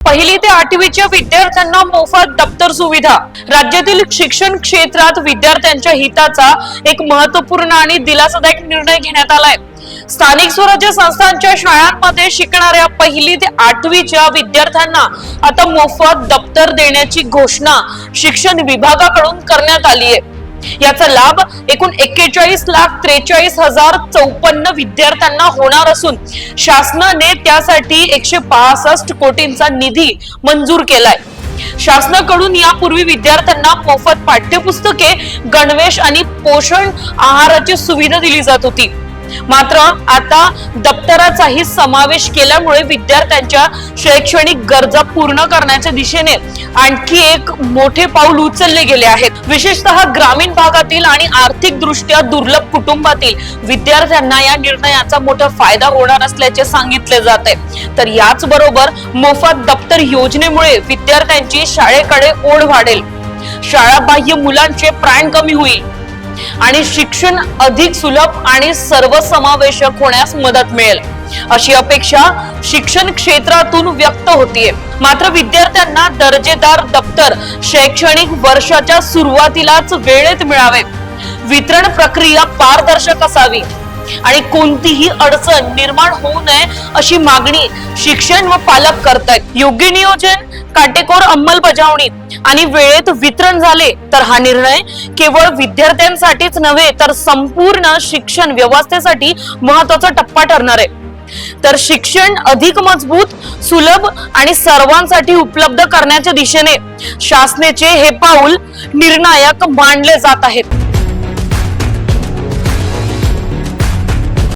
पहिली ते 8वीच्या विद्यार्थ्यांना मोफत दप्तर सुविधा। राज्यातील शिक्षण क्षेत्रात विद्यार्थ्यांच्या हिताचा एक महत्त्वपूर्ण आणि दिलासादायक निर्णय घेण्यात आलाय। स्थानिक स्वराज्य संस्थांच्या शाळांमध्ये शिकणाऱ्या पहिली ते 8वीच्या विद्यार्थ्यांना आता मोफत दप्तर देण्याची घोषणा शिक्षण विभागाकडून करण्यात आली आहे। याचा लाभ एकूण 41,43,054 विद्यार्थ्यांना होणार असून शासनाने त्यासाठी 165 कोटींचा निधी मंजूर केलाय। शासनाकडून यापूर्वी विद्यार्थ्यांना मोफत पाठ्यपुस्तके, गणवेश आणि पोषण आहाराची सुविधा दिली जात होती। मात्र आता दप्तराचाही समावेश केल्यामुळे विद्यार्थ्यांच्या शैक्षणिक गरजा पूर्ण करण्याच्या दिशेने आणखी एक मोठे पाऊल उचलले गेले आहेत। विशेषतः ग्रामीण भागातील आणि आर्थिक दृष्ट्या दुर्लभ कुटुंबातील विद्यार्थ्यांना या निर्णयाचा मोठा फायदा होणार असल्याचे सांगितले जाते। तर याच बरोबर मोफत दप्तर योजनेमुळे विद्यार्थ्यांची शाळेकडे ओढ वाढेल, शाळाबाह्य मुलांचे प्राण कमी होईल आणि शिक्षण अधिक सुलभ आणि सर्वसमावेशक होण्यास मदत मिळेल, अशी अपेक्षा शिक्षण क्षेत्रातून व्यक्त होतीये। मात्र विद्यार्थ्यांना दर्जेदार दप्तर शैक्षणिक वर्षाच्या सुरुवातीलाच वेळेत मिळावे, वितरण प्रक्रिया पारदर्शक असावी आणि कोणतीही अडचण निर्माण होऊ नये अशी मागणी शिक्षण व पालक करतायत। योग्य नियोजन, काटेकोर अंमलबजावणी आणि वेळेत वितरण झाले तर हा निर्णय केवळ विद्यार्थ्यांसाठीच नव्हे तर संपूर्ण शिक्षण व्यवस्थेसाठी महत्त्वाचा टप्पा ठरणार आहे। तर शिक्षण अधिक मजबूत, सुलभ आणि सर्वांसाठी उपलब्ध करण्याच्या दिशेने शासनाचे हे पाऊल निर्णायक मानले जात आहेत।